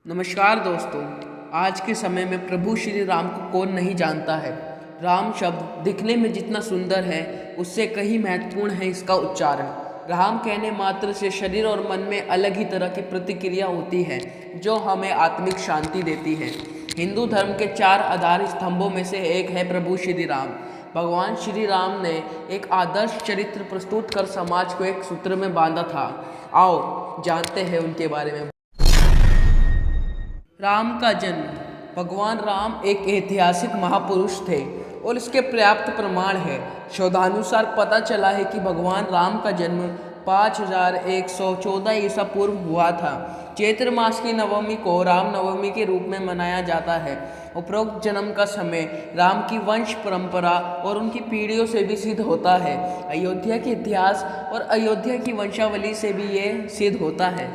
नमस्कार दोस्तों। आज के समय में प्रभु श्री राम को कौन नहीं जानता है। राम शब्द दिखने में जितना सुंदर है उससे कहीं महत्वपूर्ण है इसका उच्चारण। राम कहने मात्र से शरीर और मन में अलग ही तरह की प्रतिक्रिया होती है जो हमें आत्मिक शांति देती है। हिंदू धर्म के 4 आधार स्तंभों में से एक है प्रभु श्री राम। भगवान श्री राम ने एक आदर्श चरित्र प्रस्तुत कर समाज को एक सूत्र में बांधा था। आओ जानते हैं उनके बारे में। राम का जन्म। भगवान राम एक ऐतिहासिक महापुरुष थे और इसके पर्याप्त प्रमाण है। शोधानुसार पता चला है कि भगवान राम का जन्म 5114 ईसा पूर्व हुआ था। चैत्र मास की नवमी को राम नवमी के रूप में मनाया जाता है। उपरोक्त जन्म का समय राम की वंश परंपरा और उनकी पीढ़ियों से भी सिद्ध होता है। अयोध्या के इतिहास और अयोध्या की वंशावली से भी ये सिद्ध होता है।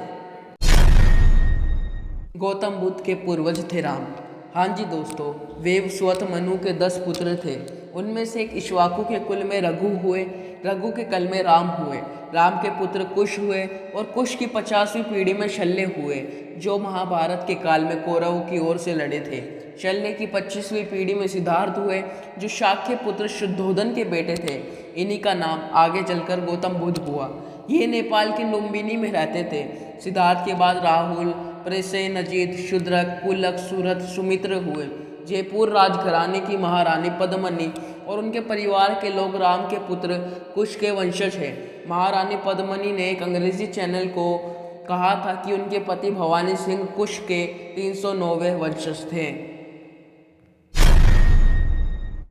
गौतम बुद्ध के पूर्वज थे राम। हाँ जी दोस्तों, वेवस्वत मनु के 10 पुत्र थे। उनमें से एक इक्ष्वाकु के कुल में रघु हुए, रघु के कुल में राम हुए, राम के पुत्र कुश हुए और कुश की 50वीं पीढ़ी में शल्य हुए जो महाभारत के काल में कौरवों की ओर से लड़े थे। शल्य की 25वीं पीढ़ी में सिद्धार्थ हुए जो शाक्य पुत्र शुद्धोधन के बेटे थे। इन्हीं का नाम आगे चलकर गौतम बुद्ध हुआ। ये नेपाल के लुम्बिनी में रहते थे। सिद्धार्थ के बाद राहुल, प्रसेनजीत, शूद्रक, पुलक, सूरत, सुमित्र हुए। जयपुर राजघराने की महारानी पद्मनी और उनके परिवार के लोग राम के पुत्र कुश के वंशज हैं। महारानी पद्मनी ने एक अंग्रेजी चैनल को कहा था कि उनके पति भवानी सिंह कुश के 309वें वंशज थे।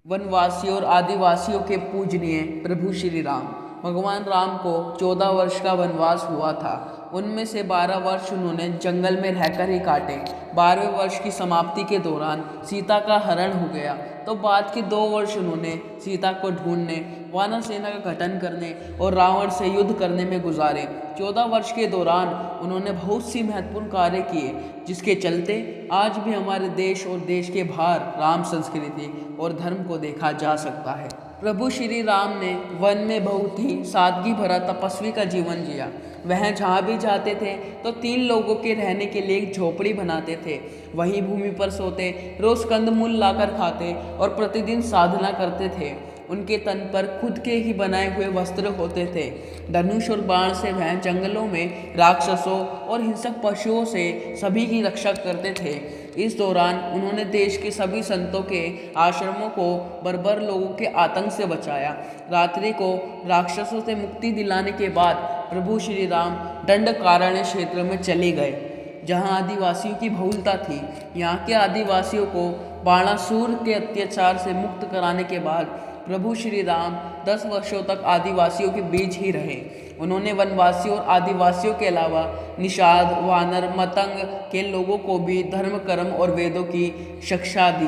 वनवासियों और आदिवासियों के पूजनीय प्रभु श्री राम। भगवान राम को 14 वर्ष का वनवास हुआ था। उनमें से 12 वर्ष उन्होंने जंगल में रहकर ही काटे। 12वें वर्ष की समाप्ति के दौरान सीता का हरण हो गया तो बाद के 2 वर्ष उन्होंने सीता को ढूंढने, वानर सेना का गठन करने और रावण से युद्ध करने में गुजारे। 14 वर्ष के दौरान उन्होंने बहुत सी महत्वपूर्ण कार्य किए जिसके चलते आज भी हमारे देश और देश के बाहर राम संस्कृति और धर्म को देखा जा सकता है। प्रभु श्री राम ने वन में बहुत ही सादगी भरा तपस्वी का जीवन जिया। वह जहाँ भी जाते थे तो 3 लोगों के रहने के लिए एक झोपड़ी बनाते थे। वहीं भूमि पर सोते, रोज कंदमूल लाकर खाते और प्रतिदिन साधना करते थे। उनके तन पर खुद के ही बनाए हुए वस्त्र होते थे। धनुष और बाण से वह जंगलों में राक्षसों और हिंसक पशुओं से सभी की रक्षा करते थे। इस दौरान उन्होंने देश के सभी संतों के आश्रमों को बर्बर लोगों के आतंक से बचाया। रात्रि को राक्षसों से मुक्ति दिलाने के बाद प्रभु श्री राम दंडकारण्य क्षेत्र में चले गए जहां आदिवासियों की बहुलता थी। यहाँ के आदिवासियों को बाणासुर के अत्याचार से मुक्त कराने के बाद प्रभु श्री राम 10 वर्षों तक आदिवासियों के बीच ही रहे। उन्होंने वनवासियों और आदिवासियों के अलावा निषाद, वानर, मतंग के लोगों को भी धर्म, कर्म और वेदों की शिक्षा दी।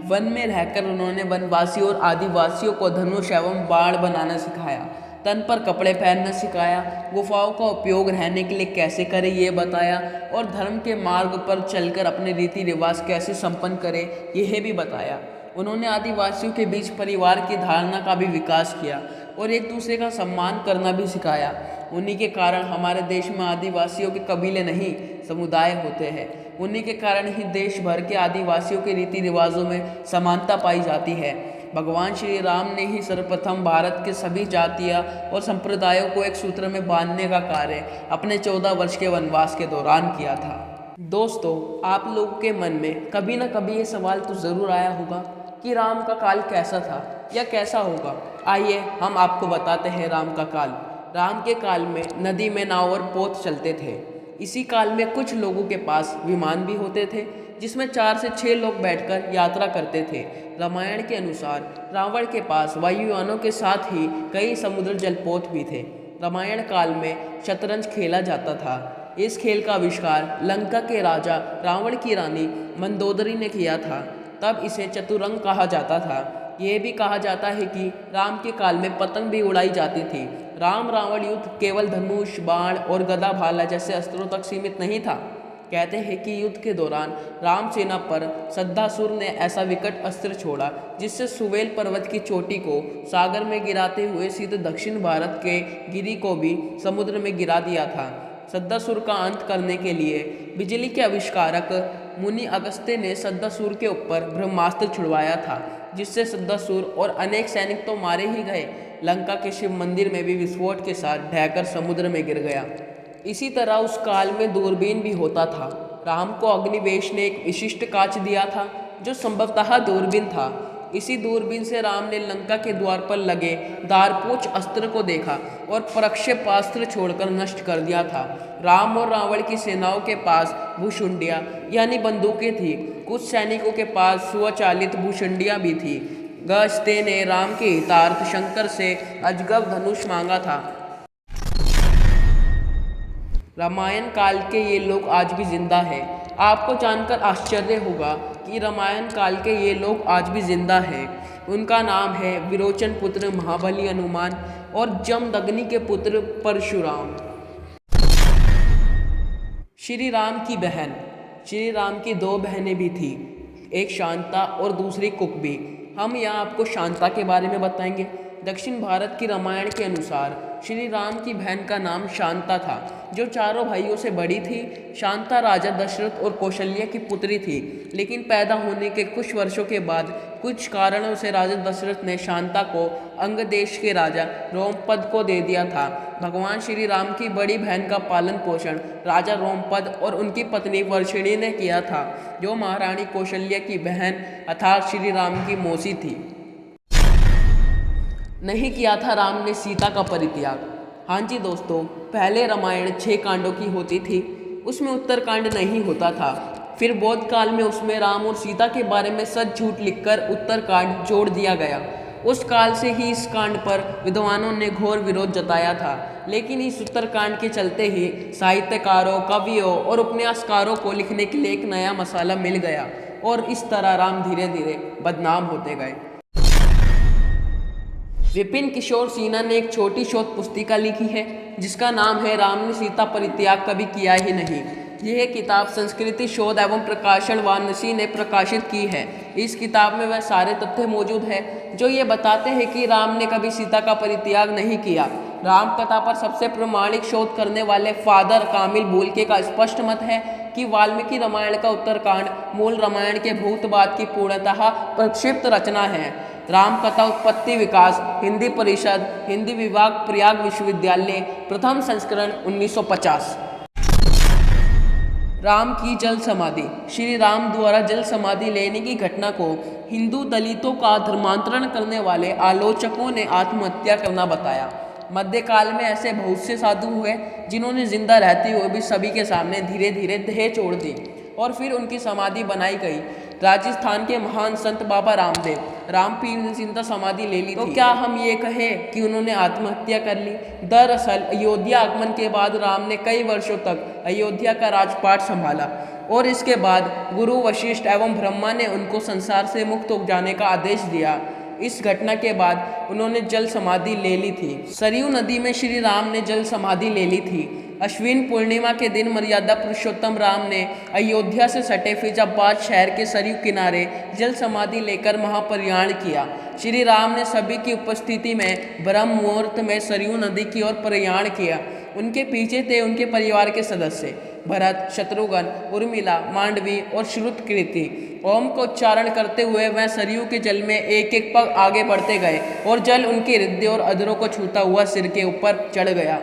वन में रहकर उन्होंने वनवासियों और आदिवासियों को धनुष एवं बाण बनाना सिखाया, तन पर कपड़े पहनना सिखाया, गुफाओं का उपयोग रहने के लिए कैसे करें ये बताया और धर्म के मार्ग पर चलकर अपने रीति रिवाज कैसे संपन्न करें यह भी बताया। उन्होंने आदिवासियों के बीच परिवार की धारणा का भी विकास किया और एक दूसरे का सम्मान करना भी सिखाया। उन्हीं के कारण हमारे देश में आदिवासियों के कबीले नहीं समुदाय होते हैं। उन्हीं के कारण ही देश भर के आदिवासियों के रीति रिवाजों में समानता पाई जाती है। भगवान श्री राम ने ही सर्वप्रथम भारत के सभी जातियाँ और संप्रदायों को एक सूत्र में बांधने का कार्य अपने 14 वर्ष के वनवास के दौरान किया था। दोस्तों, आप लोगों के मन में कभी ना कभी ये सवाल तो ज़रूर आया होगा कि राम का काल कैसा था या कैसा होगा। आइए हम आपको बताते हैं राम का काल। राम के काल में नदी में नाव और पोत चलते थे। इसी काल में कुछ लोगों के पास विमान भी होते थे जिसमें 4 से 6 लोग बैठकर यात्रा करते थे। रामायण के अनुसार रावण के पास वायुयानों के साथ ही कई समुद्र जलपोत भी थे। रामायण काल में शतरंज खेला जाता था। इस खेल का आविष्कार लंका के राजा रावण की रानी मंदोदरी ने किया था। तब इसे चतुरंग कहा जाता था। यह भी कहा जाता है कि राम के काल में पतंग भी उड़ाई जाती थी। राम रावण युद्ध केवल धनुष, बाण और गदा भाला जैसे अस्त्रों तक सीमित नहीं था। कहते हैं कि युद्ध के दौरान राम सेना पर सद्दासुर ने ऐसा विकट अस्त्र छोड़ा जिससे सुवेल पर्वत की चोटी को सागर में गिराते हुए सीधे दक्षिण भारत के गिरी को भी समुद्र में गिरा दिया था। सद्दासुर का अंत करने के लिए बिजली के आविष्कारक मुनि अगस्त्य ने सद्दासुर के ऊपर ब्रह्मास्त्र छुड़वाया था, जिससे सद्दासुर और अनेक सैनिक तो मारे ही गए, लंका के शिव मंदिर में भी विस्फोट के साथ ढहकर समुद्र में गिर गया। इसी तरह उस काल में दूरबीन भी होता था। राम को अग्निवेश ने एक विशिष्ट कांच दिया था जो संभवतः दूरबीन था। इसी दूरबीन से राम ने लंका के द्वार पर लगे दारपोच अस्त्र को देखा और प्रक्षेपास्त्र छोड़कर नष्ट कर दिया था। राम और रावण की सेनाओं के पास भूशुंडियाँ यानी बंदूकें थी। कुछ सैनिकों के पास स्वचालित भूशुंडियाँ भी थी। अगस्त्य ने राम के हितार्थ शंकर से अजगव धनुष मांगा था। रामायण काल के ये लोग आज भी जिंदा हैं। आपको जानकर आश्चर्य होगा कि रामायण काल के ये लोग आज भी जिंदा हैं। उनका नाम है विरोचन पुत्र महाबली हनुमान और जमदग्नि के पुत्र परशुराम। श्री राम की बहन। श्री राम की दो बहनें भी थी, एक शांता और दूसरी कुकबी। हम यहाँ आपको शांता के बारे में बताएंगे। दक्षिण भारत की रामायण के अनुसार श्री राम की बहन का नाम शांता था, जो चारों भाइयों से बड़ी थी। शांता राजा दशरथ और कौशल्या की पुत्री थी, लेकिन पैदा होने के कुछ वर्षों के बाद कुछ कारणों से राजा दशरथ ने शांता को अंग देश के राजा रोमपद को दे दिया था। भगवान श्री राम की बड़ी बहन का पालन पोषण राजा रोमपद और उनकी पत्नी वर्षिणी ने किया था, जो महारानी कौशल्या की बहन अर्थात श्री राम की मौसी थी। नहीं किया था राम ने सीता का परित्याग। हाँ जी दोस्तों, पहले रामायण 6 कांडों की होती थी, उसमें उत्तरकांड नहीं होता था। फिर बौद्ध काल में उसमें राम और सीता के बारे में सच झूठ लिखकर उत्तरकांड जोड़ दिया गया। उस काल से ही इस कांड पर विद्वानों ने घोर विरोध जताया था, लेकिन इस उत्तरकांड के चलते ही साहित्यकारों, कवियों और उपन्यासकारों को लिखने के लिए एक नया मसाला मिल गया और इस तरह राम धीरे धीरे बदनाम होते गए। विपिन किशोर सिन्हा ने एक छोटी शोध पुस्तिका लिखी है जिसका नाम है राम ने सीता परित्याग कभी किया ही नहीं। यह किताब संस्कृति शोध एवं प्रकाशन वाराणसी ने प्रकाशित की है। इस किताब में वह सारे तथ्य मौजूद हैं जो ये बताते हैं कि राम ने कभी सीता का परित्याग नहीं किया। राम कथा पर सबसे प्रामाणिक शोध करने वाले फादर कामिल बोलके का स्पष्ट मत है कि वाल्मीकि रामायण का उत्तरकांड मूल रामायण के भूतबाद की पूर्णतः प्रक्षिप्त रचना है। राम कथा उत्पत्ति विकास हिंदी परिषद हिंदी विभाग प्रयाग विश्वविद्यालय प्रथम संस्करण 1950। राम की जल समाधि। श्री राम द्वारा जल समाधि लेने की घटना को हिंदू दलितों का धर्मांतरण करने वाले आलोचकों ने आत्महत्या करना बताया। मध्यकाल में ऐसे बहुत से साधु हुए जिन्होंने जिंदा रहते हुए भी सभी के सामने धीरे धीरे देह छोड़ दी और फिर उनकी समाधि बनाई गई। राजस्थान के महान संत बाबा रामदेव रामपीर ने जिंदा समाधि ले ली। तो क्या हम ये कहें कि उन्होंने आत्महत्या कर ली? दरअसल अयोध्या आगमन के बाद राम ने कई वर्षों तक अयोध्या का राजपाट संभाला और इसके बाद गुरु वशिष्ठ एवं ब्रह्मा ने उनको संसार से मुक्त हो जाने का आदेश दिया। इस घटना के बाद उन्होंने जल समाधि ले ली थी। सरयू नदी में श्री राम ने जल समाधि ले ली थी। अश्विन पूर्णिमा के दिन मर्यादा पुरुषोत्तम राम ने अयोध्या से सटे फैजाबाद शहर के सरयू किनारे जल समाधि लेकर महाप्रयाण किया। श्री राम ने सभी की उपस्थिति में ब्रह्म मुहूर्त में सरयू नदी की ओर प्रयाण किया। उनके पीछे थे उनके परिवार के सदस्य भरत, शत्रुघ्न, उर्मिला, मांडवी और श्रुतकीर्ति। ओम को उच्चारण करते हुए वह सरयू के जल में एक एक पग आगे बढ़ते गए और जल उनके हृदय और अधरों को छूता हुआ सिर के ऊपर चढ़ गया।